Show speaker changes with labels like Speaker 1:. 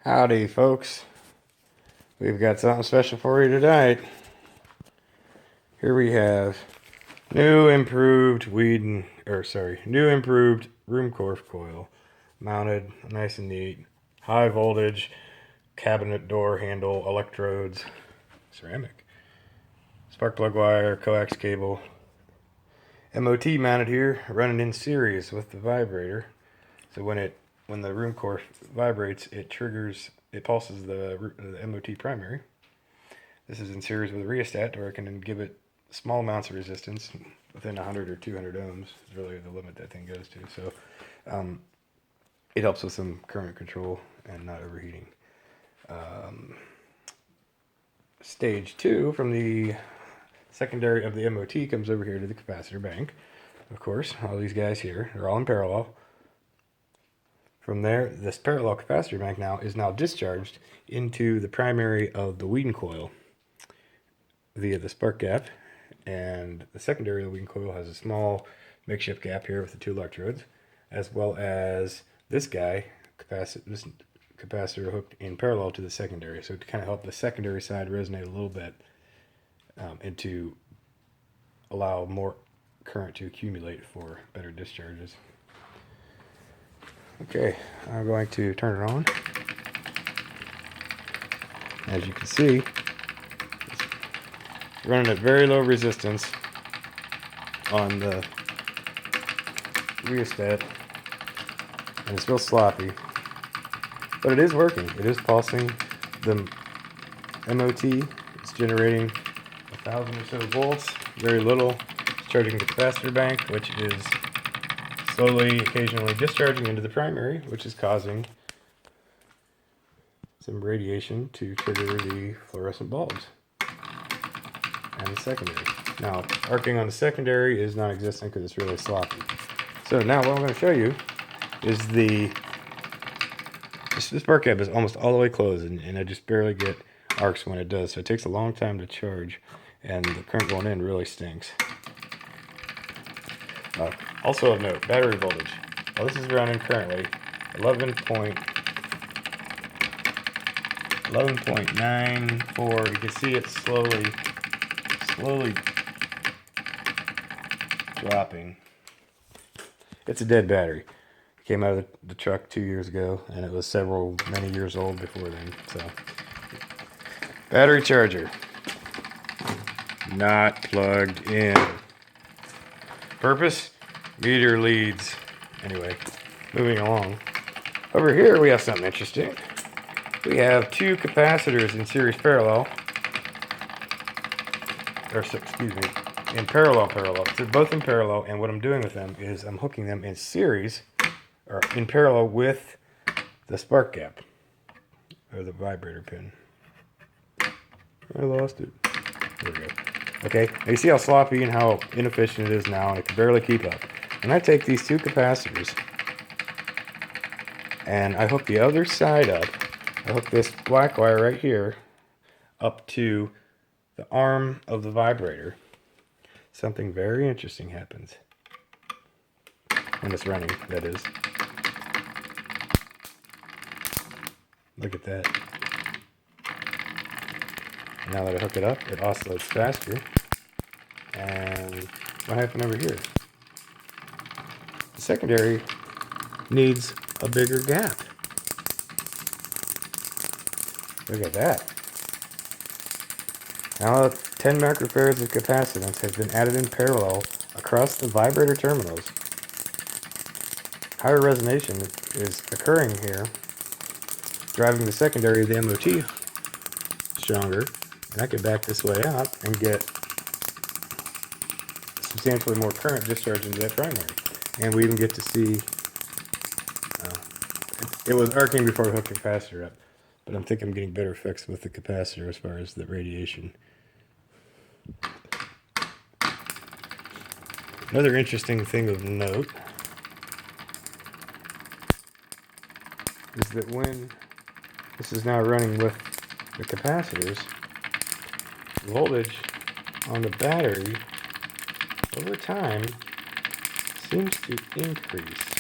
Speaker 1: Howdy, folks. We've got something special for you tonight. Here we have new improved room core coil, mounted nice and neat, high voltage, cabinet door handle, electrodes, ceramic, spark plug wire, coax cable, MOT mounted here, running in series with the vibrator. So when the room core vibrates, it pulses the MOT primary. This is in series with a rheostat, where it can give it small amounts of resistance within 100 or 200 ohms. Is really the limit that thing goes to. So it helps with some current control and not overheating. Stage 2 from the secondary of the MOT comes over here to the capacitor bank. Of course, all these guys here, they're all in parallel. From there, this parallel capacitor bank is now discharged into the primary of the Wheaton coil via the spark gap, and the secondary of the Wheaton coil has a small makeshift gap here with the two electrodes, as well as this capacitor hooked in parallel to the secondary, so to kind of help the secondary side resonate a little bit and to allow more current to accumulate for better discharges. Okay, I'm going to turn it on. As you can see, it's running at very low resistance on the rheostat, and it's real sloppy, but it is working. It is pulsing. The MOT is generating 1,000 or so volts, very little. It's charging the capacitor bank, which is slowly, occasionally discharging into the primary, which is causing some radiation to trigger the fluorescent bulbs and the secondary. Now, arcing on the secondary is non-existent because it's really sloppy. So now what I'm going to show you is this spark gap is almost all the way closed, and I just barely get arcs when it does. So it takes a long time to charge, and the current going in really stinks. Also of note, battery voltage. Well, this is running currently 11.94. You can see it slowly dropping. It's a dead battery. It came out of the truck 2 years ago, and it was many years old before then. So, battery charger not plugged in. Purpose? Meter leads. Anyway, moving along. Over here we have something interesting. We have two capacitors in series parallel. In parallel. So both in parallel, and what I'm doing with them is I'm hooking them in series, or in parallel with the spark gap, or the vibrator pin. I lost it. There we go. Okay, now you see how sloppy and how inefficient it is now, and it can barely keep up. And I take these two capacitors, and I hook the other side up. I hook this black wire right here up to the arm of the vibrator. Something very interesting happens when it's running, that is. Look at that. Now that I hook it up, it oscillates faster. And what happened over here? The secondary needs a bigger gap. Look at that. Now 10 microfarads of capacitance has been added in parallel across the vibrator terminals. Higher resonation is occurring here, driving the secondary of the MOT stronger. And I can back this way out and get substantially more current discharge into that primary. And we even get to see, it was arcing before I hooked the capacitor up, but I'm thinking I'm getting better effects with the capacitor as far as the radiation. Another interesting thing of note is that when this is now running with the capacitors, voltage on the battery over time seems to increase.